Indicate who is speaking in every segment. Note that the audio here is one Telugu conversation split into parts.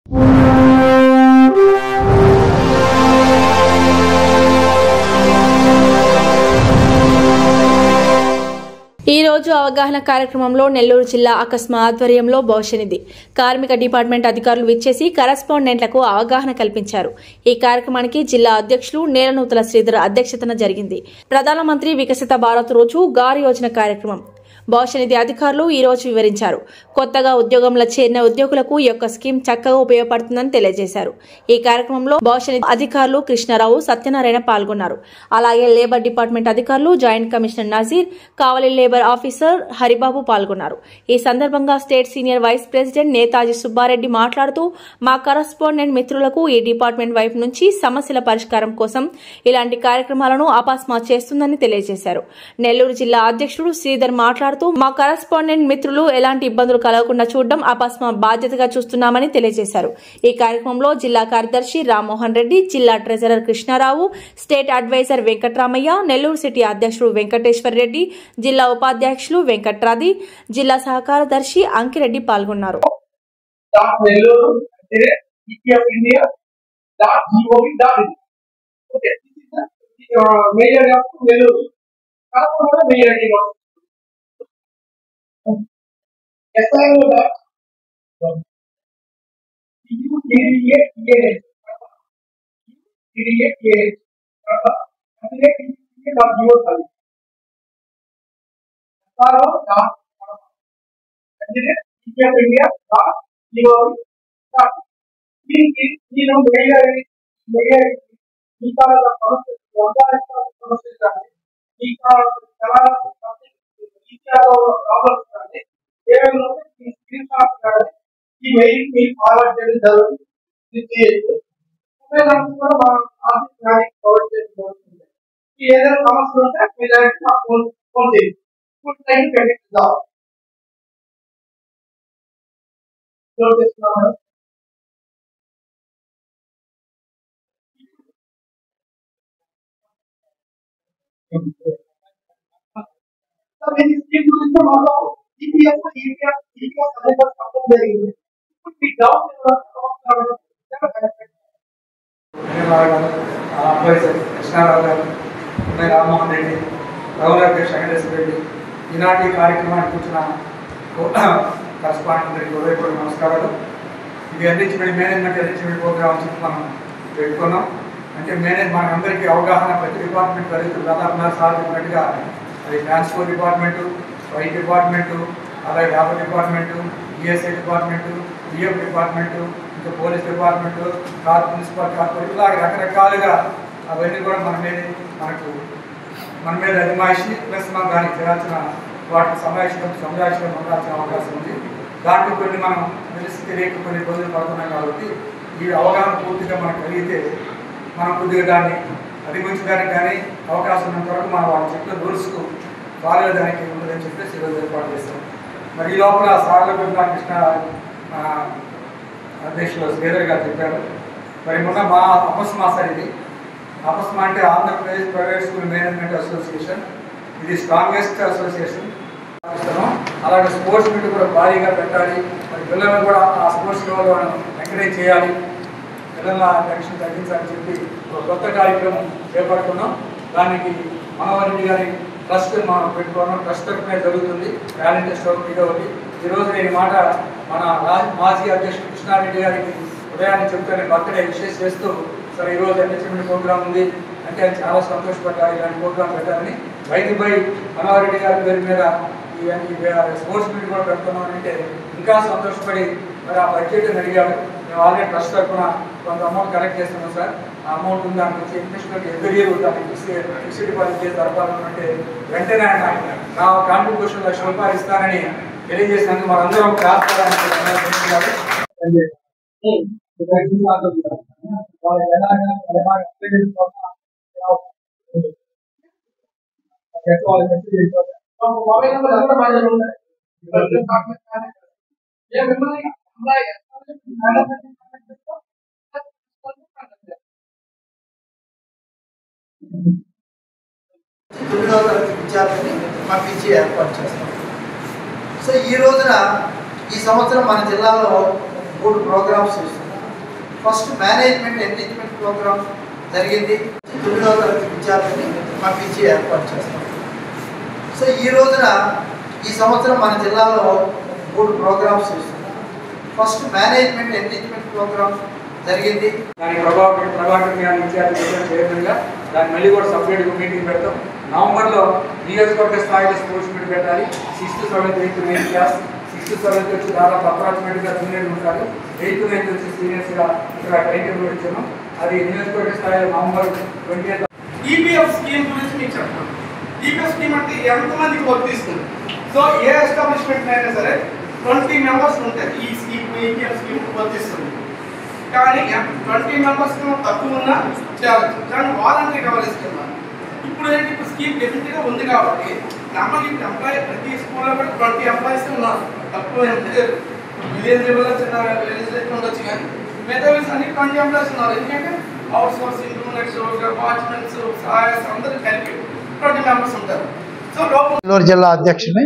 Speaker 1: ఈ రోజు అవగాహన కార్యక్రమంలో నెల్లూరు జిల్లా అకస్మా ఆధ్వర్యంలో భవిష్యనిధి కార్మిక డిపార్ట్మెంట్ అధికారులు విచ్చేసి కరెస్పాండెంట్లకు అవగాహన కల్పించారు. ఈ కార్యక్రమానికి జిల్లా అధ్యక్షులు నేలనూతల శ్రీధర్ అధ్యక్షతన జరిగింది. ప్రధానమంత్రి వికసిత భారత్ రోజు గార్ యోజన కార్యక్రమం భవిష్యనిధి అధికారులు ఈ రోజు వివరించారు. కొత్తగా ఉద్యోగంలో చేరిన ఉద్యోగులకు ఈ యొక్క స్కీమ్ చక్కగా ఉపయోగపడుతుందని తెలియజేశారు. ఈ కార్యక్రమంలో భవిష్యనిధి అధికారులు కృష్ణారావు, సత్యనారాయణ పాల్గొన్నారు. అలాగే లేబర్ డిపార్ట్మెంట్ అధికారులు, joint commissioner Nazir, Kavali labour officer Haribabu పాల్గొన్నారు. ఈ సందర్భంగా state senior vice president Netaji Subbareddy మాట్లాడుతూ మా కరెస్పాండెంట్ మిత్రులకు ఈ డిపార్ట్మెంట్ వైపు నుంచి సమస్యల పరిష్కారం కోసం ఇలాంటి కార్యక్రమాలను అపాస్మా చేస్తుందని తెలియజేశారు. నెల్లూరు జిల్లా అధ్యక్షుడు శ్రీధర్ మాట్లాడుతూ మా కరెస్పాండెంట్ మిత్రులు ఎలాంటి ఇబ్బందులు కలగకుండా చూడడం అపాస్మా బాధ్యతగా చూస్తున్నామని తెలియజేశారు. ఈ కార్యక్రమంలో జిల్లా కార్యదర్శి రామ్మోహన్ రెడ్డి, జిల్లా treasurer Krishnarao, state adviser Venkatramaiah, Nellore city అధ్యక్షుడు వెంకటేశ్వర్ రెడ్డి, జిల్లా ఉపాధ్యక్షులు వెంకట్రాది, జిల్లా సహకారదర్శి అంకిరెడ్డి పాల్గొన్నారు.
Speaker 2: కృష్ణారావు, రామ్మోహన్ రెడ్డి, గౌరవాధ్యక్ష వెంకటేశ్వర రెడ్డి, ఈనాటి కార్యక్రమానికి వచ్చిన కరెస్పాండెంట్ హృదయపూర్వక నమస్కారాలు. ఇది మేనేజ్మెంట్ అరేంజ్మెంట్ ప్రోగ్రామ్స్ మనం పెట్టుకున్నాం. అంటే మన అందరికీ అవగాహన ప్రతి డిపార్ట్మెంట్ జరుగుతుంది. దాదాపు సార్ చెప్పినట్టుగా అది ట్రాన్స్పోర్ట్ డిపార్ట్మెంటు, వైట్ డిపార్ట్మెంటు, అలాగే labour department, ESI department, BF department, ఇంకా పోలీస్ డిపార్ట్మెంటు, మున్సిపల్ కార్పొరేట్, ఇలాగ రకరకాలుగా అవన్నీ కూడా మన మీద అజమాయిషి ప్లస్ మనం దానికి చేయాల్సిన వాటికి సమావేశం ఉండాల్సిన అవకాశం ఉంది. దాంట్లో కొన్ని మనం తెలియక కొన్ని ఇబ్బందులు పడుతున్నాం కాబట్టి ఈ అవగాహన పూర్తిగా మనకు కలిగితే మనం కొద్దిగా దాన్ని అధిగమించడానికి కానీ అవకాశం ఉన్నంత వరకు మనం వాళ్ళ చెప్పిన రూల్స్కు ఫాలో అయ్యేదానికి ఉండదని చెప్పేసి ఈరోజు ఏర్పాటు చేస్తాం. మరి ఈ లోపల సాగర్ కృష్ణ అధ్యక్షులు శ్రీధర్ గారు చెప్పారు. మరి మొన్న మా అపస్మా సార్, ఇది అపస్మా అంటే Andhra Pradesh private school management association. ఇది స్ట్రాంగెస్ట్ అసోసియేషన్. అలాగే స్పోర్ట్స్ మీట్ కూడా భారీగా పెట్టాలి. మరి పిల్లలను కూడా ఆ స్పోర్ట్స్ లెవెల్లో ఎంకరేజ్ చేయాలి, పిల్లల టెన్షన్ తగ్గించాలని చెప్పి ఒక కొత్త కార్యక్రమం చేపడుతున్నాం. దానికి మనోహరెడ్డి గారి ట్రస్ట్ మనం పెట్టుకోవడం, ట్రస్ట్ తరఫున జరుగుతుంది. టాలెంట్ స్టోర్ మీద ఒకటి. ఈరోజు నేను మాట మన మాజీ అధ్యక్షుడు కృష్ణారెడ్డి గారికి ఉదయాన్ని చెప్తాను, బర్త్డే విషెస్ చేస్తూ సరే ఈరోజు ఎంటర్టైన్మెంట్ ప్రోగ్రామ్ ఉంది అంటే ఆయన చాలా సంతోషపడ్డారు. ఇలాంటి ప్రోగ్రామ్ పెట్టాలని బై మనోహరెడ్డి గారి పేరు మీద ఈ స్పోర్ట్స్ మీట్ కూడా పెడుతున్నాం అంటే ఇంకా సంతోషపడి మరి ఆ బడ్జెట్ అడిగాడు. మేము ఆల్రెడీ ట్రస్ట్ తరఫున కొంత అమౌంట్ కలెక్ట్ చేస్తున్నాం సార్. ఆ అమౌంట్ ఉంది, దాని నుంచి ఇన్వెస్ట్మెంట్ ఎవ్రీ ఇయర్ దానికి ఫిక్స్డ్ డిపాజిట్ చేసి జరపాలంటే వెంటనే ఆయన నా కాంట్రిబ్యూషన్ ₹1,00,000 ఇస్తానని తెలియజేసినందుకు మనందరం
Speaker 3: విద్యార్థిని పంపించి ఏర్పాటు చేస్తాం. సో ఈ రోజున ఈ సంవత్సరం మన జిల్లాలో 3 ప్రోగ్రామ్స్ చేస్తున్నాం. ఫస్ట్ మేనేజ్మెంట్ ఎన్రిచ్మెంట్ ప్రోగ్రామ్ జరిగింది. 9వ తరగతి విద్యార్థిని పంపించి ఏర్పాటు చేస్తాం. సో ఈ రోజున ఈ సంవత్సరం మన జిల్లాలో 3 ప్రోగ్రామ్స్ చేస్తున్నాం. ఫస్ట్ మేనేజ్మెంట్ ఎన్రిచ్మెంట్ ప్రోగ్రామ్ జరిగింది.
Speaker 2: దాని ప్రభాకర్ విద్యార్థి చైర్మన్గా దాన్ని మళ్ళీ కూడా సపరేట్గా మీటింగ్ పెడతాం. నవంబర్లో నియోజకవర్గ స్థాయిలో స్పోర్ట్స్ మీట్ పెట్టాలి. 6th, 7th, 8th, 9th class. 6th, 7th వచ్చి దాదాపు అప్రాక్సిమేట్గా జూనియర్లు ఉంటారు. 8th, 9th వచ్చి సీనియర్స్గా ఇక్కడ టైం టేబుల్ ఇచ్చాము. అది నియోజకవర్గ స్థాయిలో నవంబర్ 20th.
Speaker 4: ఈపీఎఫ్ స్కీమ్ గురించి మీకు చెప్తాను. ఈపీఎఫ్ స్కీమ్ అంటే ఎంతమందికి వర్తిస్తుంది? సో ఏ ఎస్టాబ్లిష్మెంట్ అయినా సరే 20 మెంబర్స్ ఉంటారు ఈ స్కీమ్, ఈపీఎఫ్ స్కీమ్ వర్తిస్తుంది. కానీ 20 మెంబర్స్ తక్కువ ఉన్నా చేయవచ్చు. కానీ వాలంటరీ కవరేజ్ కింద ఇప్పుడు ఏంటి, ఇప్పుడు స్కీమ్ డెఫినెట్గా ఉంది కాబట్టి నమ్మకి ఎంప్లాయీ ప్రతి స్కూల్లో కూడా 20 ఎంప్లాయీస్ ఉన్నారు. తక్కువ విలేజ్ లెవెల్లో చిన్న విలేజ్ లెవెల్ ఉండొచ్చు, కానీ మిగతా అన్ని 20 ఎంప్లాయీస్ ఉన్నారు. ఎందుకంటే అవుట్ సోర్సింగ్, వాచ్మెన్స్, సహాయస్ అందరూ కలిపి 20 మెంబర్స్ ఉంటారు. సో
Speaker 3: నెల్లూరు జిల్లా అధ్యక్షుని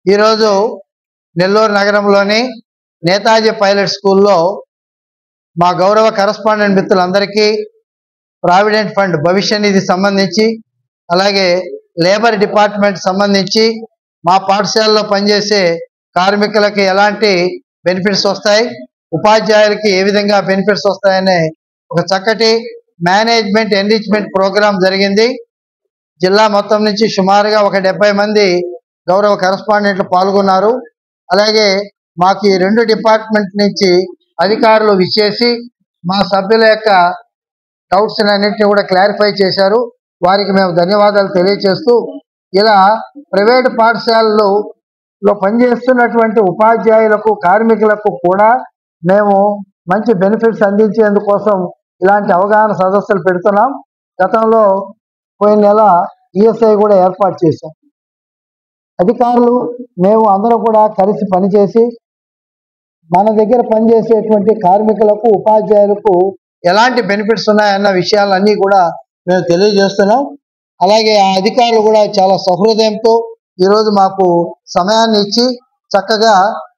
Speaker 3: ఈరోజు నెల్లూరు నగరంలోని నేతాజీ పైలట్ స్కూల్లో మా గౌరవ కరస్పాండెంట్ మిత్రులందరికీ ప్రావిడెంట్ ఫండ్ భవిష్య నిధి సంబంధించి, అలాగే లేబర్ డిపార్ట్మెంట్ సంబంధించి మా పాఠశాలలో పనిచేసే కార్మికులకి ఎలాంటి బెనిఫిట్స్ వస్తాయి, ఉపాధ్యాయులకి ఏ విధంగా బెనిఫిట్స్ వస్తాయనే ఒక చక్కటి మేనేజ్మెంట్ ఎన్రిచ్మెంట్ ప్రోగ్రాం జరిగింది. జిల్లా మొత్తం నుంచి సుమారుగా ఒక 70 మంది గౌరవ కరస్పాండెంట్లు పాల్గొన్నారు. అలాగే మాకు ఈ 2 డిపార్ట్మెంట్ నుంచి అధికారులు విచ్చేసి మా సభ్యుల యొక్క డౌట్స్ అన్నింటినీ కూడా క్లారిఫై చేశారు. వారికి మేము ధన్యవాదాలు తెలియజేస్తూ, ఇలా ప్రైవేటు పాఠశాలలో పనిచేస్తున్నటువంటి ఉపాధ్యాయులకు, కార్మికులకు కూడా మేము మంచి బెనిఫిట్స్ అందించేందుకోసం ఇలాంటి అవగాహన సదస్సులు పెడుతున్నాం. గతంలో పోయిన నెల ఈఎస్ఐ కూడా ఏర్పాటు చేశాం. అధికారులు మేము అందరం కూడా కలిసి పనిచేసి మన దగ్గర పనిచేసేటువంటి కార్మికులకు, ఉపాధ్యాయులకు ఎలాంటి బెనిఫిట్స్ ఉన్నాయన్న విషయాలన్నీ కూడా మేము తెలియజేస్తున్నాం. అలాగే ఆ అధికారులు కూడా చాలా సహృదయంతో ఈరోజు మాకు సమయాన్ని ఇచ్చి చక్కగా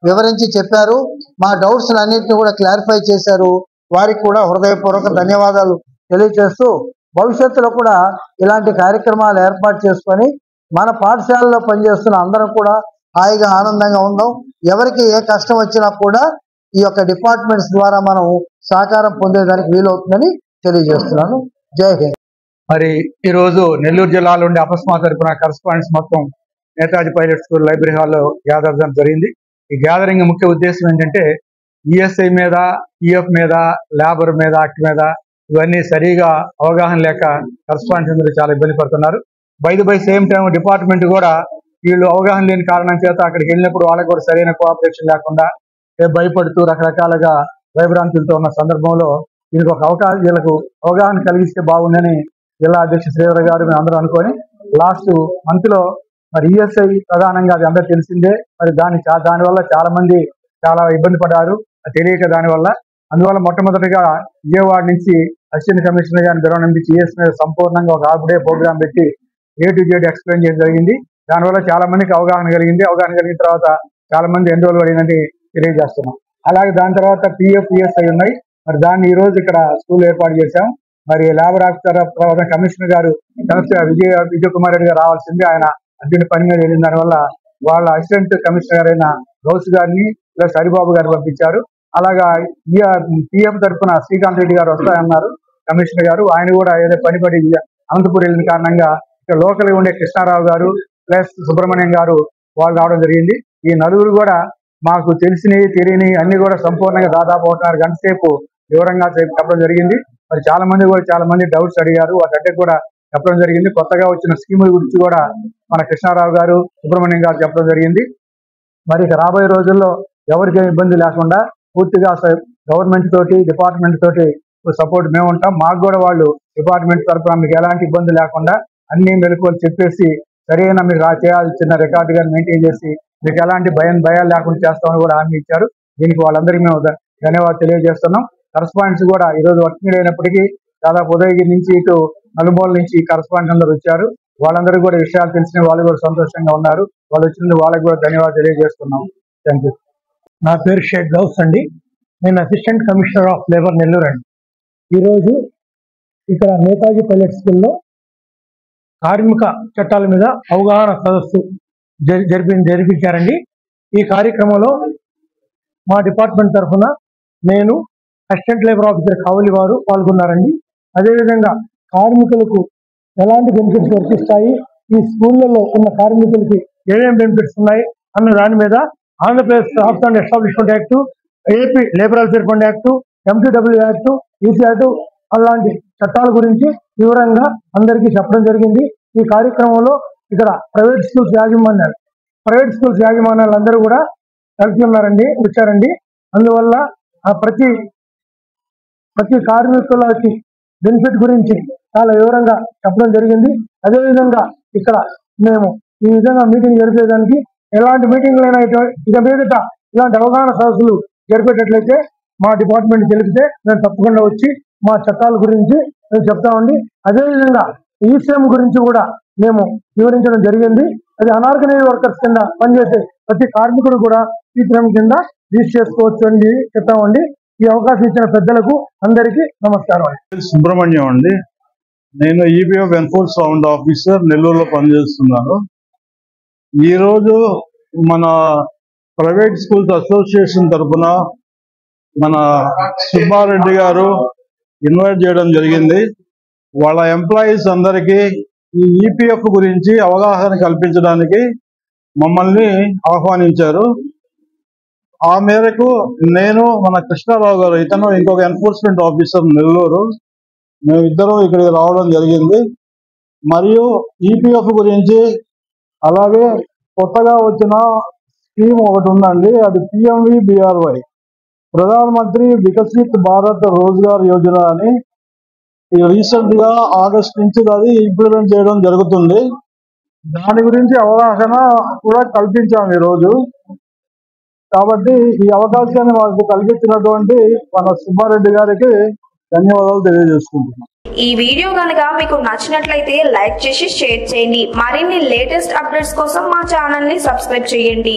Speaker 3: వివరించి చెప్పారు. మా డౌట్స్ అన్నింటినీ కూడా క్లారిఫై చేశారు. వారికి కూడా హృదయపూర్వక ధన్యవాదాలు తెలియజేస్తూ, భవిష్యత్తులో కూడా ఇలాంటి కార్యక్రమాలు ఏర్పాటు చేసుకొని మన పాఠశాలలో పనిచేస్తున్న అందరం కూడా హాయిగా ఆనందంగా ఉందాం. ఎవరికి ఏ కష్టం వచ్చినా కూడా ఈ యొక్క డిపార్ట్మెంట్స్ ద్వారా మనం సహకారం పొందేదానికి వీలవుతుందని తెలియజేస్తున్నాను. జై హింద్.
Speaker 2: మరి ఈరోజు నెల్లూరు జిల్లాలో ఉండే అపస్మా తరపున కరస్పాండెంట్స్ మొత్తం నేతాజీ పైలట్ స్కూల్ లైబ్రరీ హాల్లో గ్యాదర్ జరిగింది. ఈ గ్యాదరింగ్ ముఖ్య ఉద్దేశం ఏంటంటే ఈఎస్ఐ మీద, ఈఎఫ్ మీద, లేబర్ మీద, యాక్ట్ మీద ఇవన్నీ సరిగా అవగాహన లేక కరస్పాండెంట్స్ అందరూ చాలా ఇబ్బంది పడుతున్నారు. బై సేమ్ టైం డిపార్ట్మెంట్ కూడా వీళ్ళు అవగాహన లేని కారణం చేత అక్కడికి వెళ్ళినప్పుడు వాళ్ళకి కూడా సరైన కోఆపరేషన్ లేకుండా భయపడుతూ రకరకాలుగా భయభ్రాంతులతో ఉన్న సందర్భంలో దీనికి ఒక వీళ్ళకు అవగాహన కలిగిస్తే బాగుందని జిల్లా అధ్యక్షుడు శ్రీధర్ గారు మేము అందరూ అనుకొని లాస్ట్ మంత్లో మరి ఈఎస్ఐ ప్రధానంగా అది అందరూ తెలిసిందే. మరి దానివల్ల చాలా మంది చాలా ఇబ్బంది పడ్డారు తెలియక దానివల్ల. అందువల్ల మొట్టమొదటిగా విజయవాడ నుంచి అసిస్టెంట్ కమిషనర్ గారిని నంపించి ఈఎస్ మీద సంపూర్ణంగా ఒక హాఫ్ డే ప్రోగ్రామ్ పెట్టి A to Z ఎక్స్ప్లెయిన్ చేయడం జరిగింది. దానివల్ల చాలా మందికి అవగాహన కలిగింది. అవగాహన కలిగిన తర్వాత చాలా మంది ఎన్రోల్ పడినది తెలియజేస్తున్నాం. అలాగే దాని తర్వాత పిఎఫ్, పిఎస్ఐ ఉన్నాయి. మరి దాన్ని ఈ రోజు ఇక్కడ స్కూల్ ఏర్పాటు చేశాం. మరి లేబర్ ఆఫీసర్ తర్వాత కమిషనర్ గారు విజయ్ కుమార్ రెడ్డి గారు రావాల్సింది, ఆయన అర్జెంట్ పని మీద వెళ్ళిన దానివల్ల వాళ్ళ అసిస్టెంట్ కమిషనర్ గారైన గౌస్ గారిని ప్లస్ హరిబాబు గారు పంపించారు. అలాగా పిఎఫ్ తరఫున శ్రీకాంత్ రెడ్డి గారు వస్తాయన్నారు కమిషనర్ గారు. ఆయన కూడా ఏదో పడి అనంతపూర్ వెళ్ళిన కారణంగా ఇక్కడ లోకల్ ఉండే కృష్ణారావు గారు ప్లస్ సుబ్రహ్మణ్యం గారు వాళ్ళు రావడం జరిగింది. ఈ నలుగురు కూడా మాకు తెలిసినవి తెలియని అన్ని కూడా సంపూర్ణంగా దాదాపు 1.5 గంట సేపు వివరంగా చెప్పడం జరిగింది. మరి చాలా మంది డౌట్స్ అడిగారు, వాటి కూడా చెప్పడం జరిగింది. కొత్తగా వచ్చిన స్కీముల గురించి కూడా మన కృష్ణారావు గారు, సుబ్రహ్మణ్యం గారు చెప్పడం జరిగింది. మరి ఇక రాబోయే రోజుల్లో ఎవరికి ఇబ్బంది లేకుండా పూర్తిగా గవర్నమెంట్ తోటి, డిపార్ట్మెంట్ తోటి సపోర్ట్ మేము ఉంటాం. మాకు కూడా వాళ్ళు డిపార్ట్మెంట్ తరఫున మీకు ఎలాంటి ఇబ్బంది లేకుండా అన్ని మెలకువలు చెప్పేసి సరైన మీరు చేయాల్సిన రికార్డు గాని మెయింటైన్ చేసి మీకు ఎలాంటి భయాలు లేకుండా చేస్తామని కూడా హామీ ఇచ్చారు. దీనికి వాళ్ళందరికీ మేము ధన్యవాదాలు తెలియజేస్తున్నాం. కరస్పాండెంట్స్ కూడా ఈరోజు వర్కింగ్ అయినప్పటికీ దాదాపు ఉదయగిరి నుంచి ఇటు నలుమూల నుంచి కరస్పాండెంట్ అందరూ వచ్చారు. వాళ్ళందరూ కూడా విషయాలు తెలిసిన వాళ్ళు కూడా సంతోషంగా ఉన్నారు. వాళ్ళు వచ్చినందుకు వాళ్ళకి కూడా ధన్యవాదాలు తెలియజేస్తున్నాం. Thank you.
Speaker 5: నా పేరు షేక్ గౌస్ అండి. నేను assistant commissioner of labour Nellore అండి. ఈరోజు ఇక్కడ నేతాజీ పైలట్ స్కూల్లో కార్మిక చట్టాల మీద అవగాహన సదస్సు జరిపించారండి. ఈ కార్యక్రమంలో మా డిపార్ట్మెంట్ తరఫున నేను అసిస్టెంట్ లేబర్ ఆఫీసర్ కావలి వారు పాల్గొన్నారండి. అదేవిధంగా కార్మికులకు ఎలాంటి బెనిఫిట్స్ వర్తిస్తాయి, ఈ స్కూళ్ళలో ఉన్న కార్మికులకి ఏమేమి బెనిఫిట్స్ ఉన్నాయి అన్న దాని మీద ఆంధ్రప్రదేశ్ రాష్ట్ర and establishment act, AP labour welfare fund act, MTW act, EC act అలాంటి చట్టాల గురించి వివరంగా అందరికీ చెప్పడం జరిగింది. ఈ కార్యక్రమంలో ఇక్కడ ప్రైవేట్ స్కూల్స్ యాజమాన్యాలు అందరూ కూడా కలిసి వచ్చారండి. అందువల్ల ప్రతి కార్మికులకి బెనిఫిట్ గురించి చాలా వివరంగా చెప్పడం జరిగింది. అదేవిధంగా ఇక్కడ మేము ఈ విధంగా మీటింగ్ జరిపేదానికి ఎలాంటి మీటింగ్లైనా ఇక మీదట ఇలాంటి అవగాహన సదస్సులు జరిపేటట్లయితే మా డిపార్ట్మెంట్ తెలిపితే మేము తప్పకుండా వచ్చి మా చట్టాల గురించి మేము చెప్తామండి. అదేవిధంగా ఈసీఎం గురించి కూడా మేము వివరించడం జరిగింది. అది అనార్గనైజ్డ్ వర్కర్స్ కింద పనిచేసే ప్రతి కార్మికుడు కూడా ఈసీఎం కింద రిజిస్టర్ చేసుకోవచ్చు అని చెప్తామండి. ఈ అవకాశం ఇచ్చిన పెద్దలకు అందరికీ నమస్కారం.
Speaker 6: సుబ్రహ్మణ్యం అండి. నేను EPF ఎన్ఫోర్స్మెంట్ ఆఫీసర్ నెల్లూరులో పనిచేస్తున్నాను. ఈరోజు మన ప్రైవేట్ స్కూల్స్ అసోసియేషన్ తరఫున మన సుబ్బారెడ్డి గారు ఇన్వైట్ చేయడం జరిగింది. వాళ్ళ ఎంప్లాయీస్ అందరికీ ఈ EPF గురించి అవగాహన కల్పించడానికి మమ్మల్ని ఆహ్వానించారు. ఆ మేరకు నేను, మన కృష్ణారావు గారు, ఇతను ఇంకొక ఎన్ఫోర్స్మెంట్ ఆఫీసర్ నెల్లూరు, మేమిద్దరం ఇక్కడికి రావడం జరిగింది. మరియు EPF గురించి, అలాగే కొత్తగా వచ్చిన స్కీమ్ ఒకటి ఉందండి, అది PMVBRY, ప్రధానమంత్రి వికసిత్ భారత్ రోజ్గార్ యోజన అని రీసెంట్ గా ఆగస్ట్ నుంచి అది ఇంప్లిమెంట్ చేయడం జరుగుతుంది. దాని గురించి అవగాహన కూడా కల్పించాము ఈరోజు. కాబట్టి ఈ అవకాశాన్ని మాకు కల్పించినటువంటి మన సుబ్బారెడ్డి గారికి ధన్యవాదాలు తెలియజేసుకుంటున్నాం.
Speaker 7: ఈ వీడియో కనుక మీకు నచ్చినట్లయితే లైక్ చేసి షేర్ చేయండి. మరిన్ని లేటెస్ట్ అప్డేట్స్ కోసం మా ఛానల్ ని సబ్స్క్రైబ్ చేయండి.